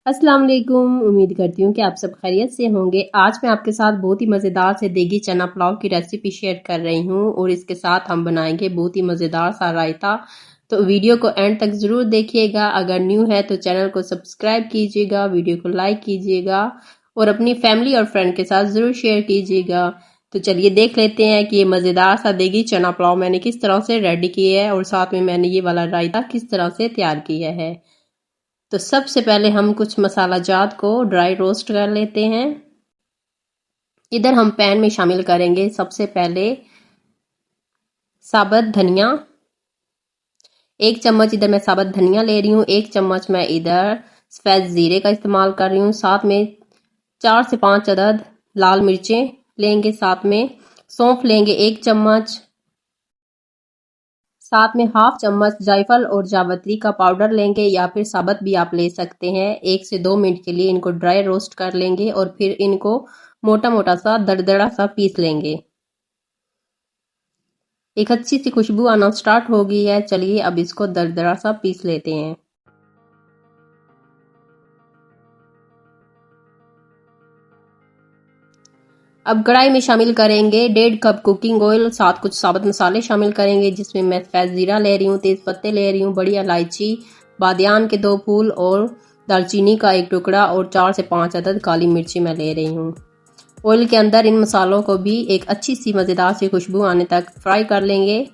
अस्सलाम वालेकुम। उम्मीद करती हूँ कि आप सब खैरियत से होंगे। आज मैं आपके साथ बहुत ही मज़ेदार से देगी चना पुलाव की रेसिपी शेयर कर रही हूँ और इसके साथ हम बनाएंगे बहुत ही मज़ेदार सा रायता। तो वीडियो को एंड तक ज़रूर देखिएगा। अगर न्यू है तो चैनल को सब्सक्राइब कीजिएगा, वीडियो को लाइक कीजिएगा और अपनी फैमिली और फ्रेंड के साथ ज़रूर शेयर कीजिएगा। तो चलिए देख लेते हैं कि ये मज़ेदार सा देगी चना पुलाव मैंने किस तरह से रेडी किया है और साथ में मैंने ये वाला रायता किस तरह से तैयार किया है। तो सबसे पहले हम कुछ मसाला जात को ड्राई रोस्ट कर लेते हैं। इधर हम पैन में शामिल करेंगे सबसे पहले साबुत धनिया। 1 चम्मच इधर मैं साबुत धनिया ले रही हूँ। 1 चम्मच मैं इधर सफेद जीरे का इस्तेमाल कर रही हूँ। साथ में 4 से 5 अदद लाल मिर्चें लेंगे। साथ में सौंफ लेंगे 1 चम्मच। साथ में हाफ चम्मच जायफल और जावित्री का पाउडर लेंगे या फिर साबुत भी आप ले सकते हैं। 1 से 2 मिनट के लिए इनको ड्राई रोस्ट कर लेंगे और फिर इनको मोटा मोटा सा दरदरा सा पीस लेंगे। एक अच्छी सी खुशबू आना स्टार्ट हो गई है। चलिए अब इसको दरदरा सा पीस लेते हैं। अब कढ़ाई में शामिल करेंगे 1.5 कप कुकिंग ऑयल। साथ कुछ साबुत मसाले शामिल करेंगे जिसमें मैं सफेद जीरा ले रही हूँ, तेज पत्ते ले रही हूँ, बड़ी इलायची, बादियान के 2 फूल और दालचीनी का 1 टुकड़ा और 4 से 5 अदद काली मिर्ची मैं ले रही हूँ। ऑयल के अंदर इन मसालों को भी एक अच्छी सी मज़ेदार सी खुशबू आने तक फ्राई कर लेंगे।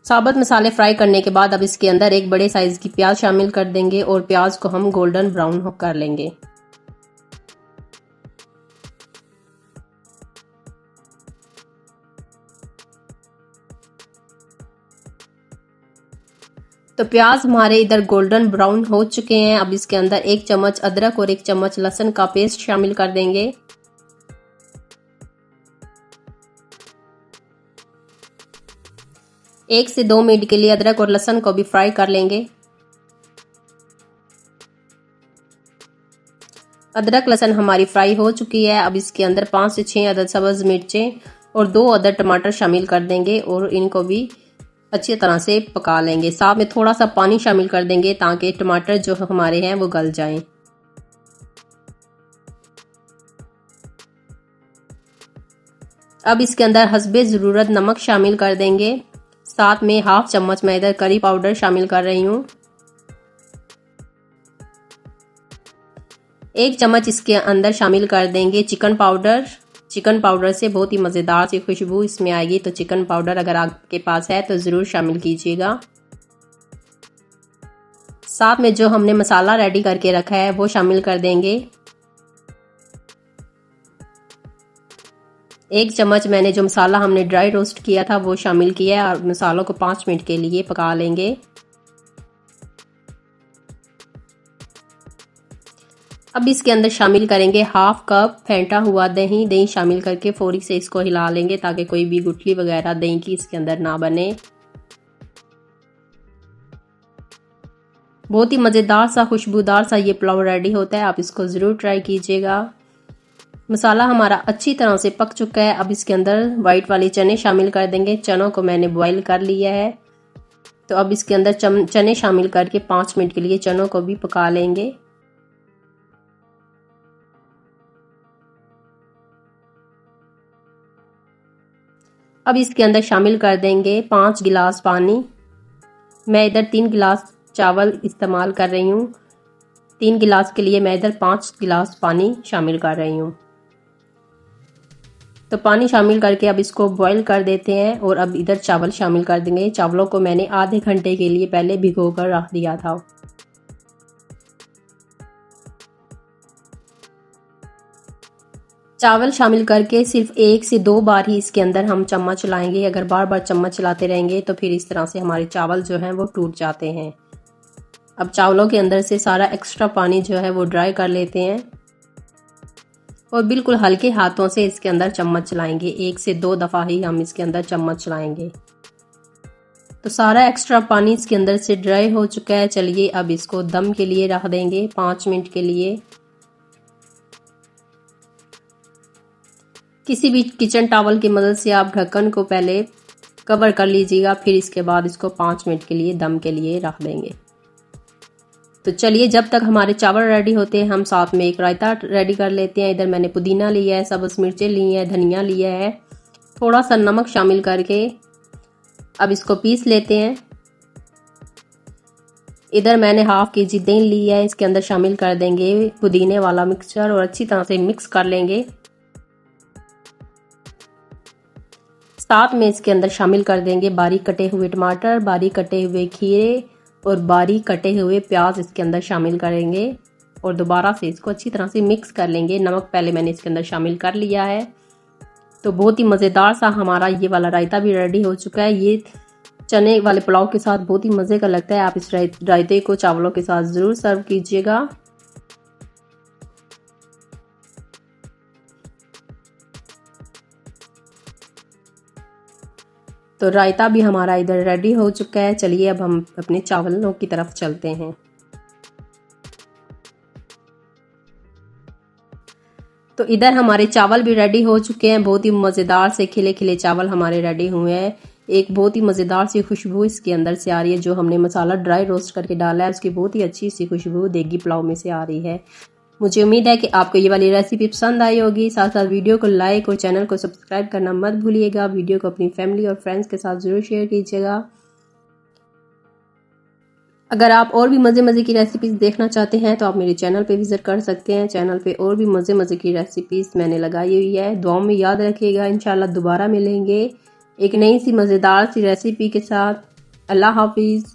साबुत मसाले फ्राई करने के बाद अब इसके अंदर एक बड़े साइज की प्याज शामिल कर देंगे और प्याज को हम गोल्डन ब्राउन कर लेंगे। तो प्याज हमारे इधर गोल्डन ब्राउन हो चुके हैं। अब इसके अंदर 1 चम्मच अदरक और 1 चम्मच लहसुन का पेस्ट शामिल कर देंगे। एक से 2 मिनट के लिए अदरक और लहसुन को भी फ्राई कर लेंगे। अदरक लहसुन हमारी फ्राई हो चुकी है। अब इसके अंदर 5 से 6 अदद सब्ज मिर्चें और 2 अदद टमाटर शामिल कर देंगे और इनको भी अच्छी तरह से पका लेंगे। साथ में थोड़ा सा पानी शामिल कर देंगे ताकि टमाटर जो हमारे हैं वो गल जाएं। अब इसके अंदर हस्बे ज़रूरत नमक शामिल कर देंगे। साथ में हाफ चम्मच मैं इधर करी पाउडर शामिल कर रही हूँ। 1 चम्मच इसके अंदर शामिल कर देंगे चिकन पाउडर। चिकन पाउडर से बहुत ही मज़ेदार सी खुशबू इसमें आएगी, तो चिकन पाउडर अगर आपके पास है तो ज़रूर शामिल कीजिएगा। साथ में जो हमने मसाला रेडी करके रखा है वो शामिल कर देंगे। 1 चम्मच मैंने जो मसाला हमने ड्राई रोस्ट किया था वो शामिल किया है और मसालों को 5 मिनट के लिए पका लेंगे। अब इसके अंदर शामिल करेंगे हाफ कप फेंटा हुआ दही। दही शामिल करके फौरी से इसको हिला लेंगे ताकि कोई भी गुठली वगैरह दही की इसके अंदर ना बने। बहुत ही मज़ेदार सा खुशबूदार सा ये पुलाव रेडी होता है। आप इसको ज़रूर ट्राई कीजिएगा। मसाला हमारा अच्छी तरह से पक चुका है। अब इसके अंदर वाइट वाले चने शामिल कर देंगे। चनों को मैंने बॉईल कर लिया है। तो अब इसके अंदर चने शामिल करके 5 मिनट के लिए चनों को भी पका लेंगे। अब इसके अंदर शामिल कर देंगे 5 गिलास पानी। मैं इधर 3 गिलास चावल इस्तेमाल कर रही हूँ। 3 गिलास के लिए मैं इधर 5 गिलास पानी शामिल कर रही हूँ। तो पानी शामिल करके अब इसको बॉईल कर देते हैं और अब इधर चावल शामिल कर देंगे। चावलों को मैंने आधे घंटे के लिए पहले भिगो कर रख दिया था। चावल शामिल करके सिर्फ 1 से 2 बार ही इसके अंदर हम चम्मच चलाएंगे। अगर बार बार चम्मच चलाते रहेंगे तो फिर इस तरह से हमारे चावल जो हैं वो टूट जाते हैं। अब चावलों के अंदर से सारा एक्स्ट्रा पानी जो है वो ड्राई कर लेते हैं और बिल्कुल हल्के हाथों से इसके अंदर चम्मच चलाएंगे। 1 से 2 दफ़ा ही हम इसके अंदर चम्मच चलाएंगे। तो सारा एक्स्ट्रा पानी इसके अंदर से ड्राई हो चुका है। चलिए अब इसको दम के लिए रख देंगे 5 मिनट के लिए। किसी भी किचन टॉवल की मदद से आप ढक्कन को पहले कवर कर लीजिएगा, फिर इसके बाद इसको 5 मिनट के लिए दम के लिए रख देंगे। तो चलिए जब तक हमारे चावल रेडी होते हैं हम साथ में एक रायता रेडी कर लेते हैं। इधर मैंने पुदीना लिया है, सब्ज़ मिर्चें ली है, धनिया लिया है, थोड़ा सा नमक शामिल करके अब इसको पीस लेते हैं। इधर मैंने हाफ के जी दही ली है, इसके अंदर शामिल कर देंगे पुदीने वाला मिक्सचर और अच्छी तरह से मिक्स कर लेंगे। साथ में इसके अंदर शामिल कर देंगे बारीक कटे हुए टमाटर, बारीक कटे हुए खीरे और बारीक कटे हुए प्याज इसके अंदर शामिल करेंगे और दोबारा से इसको अच्छी तरह से मिक्स कर लेंगे। नमक पहले मैंने इसके अंदर शामिल कर लिया है। तो बहुत ही मज़ेदार सा हमारा ये वाला रायता भी रेडी हो चुका है। ये चने वाले पुलाव के साथ बहुत ही मज़े का लगता है। आप इस रायते को चावलों के साथ ज़रूर सर्व कीजिएगा। तो रायता भी हमारा इधर रेडी हो चुका है। चलिए अब हम अपने चावलों की तरफ चलते हैं। तो इधर हमारे चावल भी रेडी हो चुके हैं। बहुत ही मज़ेदार से खिले खिले चावल हमारे रेडी हुए हैं। एक बहुत ही मज़ेदार सी खुशबू इसके अंदर से आ रही है। जो हमने मसाला ड्राई रोस्ट करके डाला है उसकी बहुत ही अच्छी सी खुशबू देगी पुलाव में से आ रही है। मुझे उम्मीद है कि आपको ये वाली रेसिपी पसंद आई होगी। साथ साथ वीडियो को लाइक और चैनल को सब्सक्राइब करना मत भूलिएगा। वीडियो को अपनी फैमिली और फ्रेंड्स के साथ ज़रूर शेयर कीजिएगा। अगर आप और भी मज़े मज़े की रेसिपीज़ देखना चाहते हैं तो आप मेरे चैनल पे विज़िट कर सकते हैं। चैनल पे और भी मज़े मज़े की रेसिपीज़ मैंने लगाई हुई है। दुआओं में याद रखिएगा। इंशाल्लाह दोबारा मिलेंगे एक नई सी मज़ेदार सी रेसिपी के साथ। अल्लाह हाफिज़।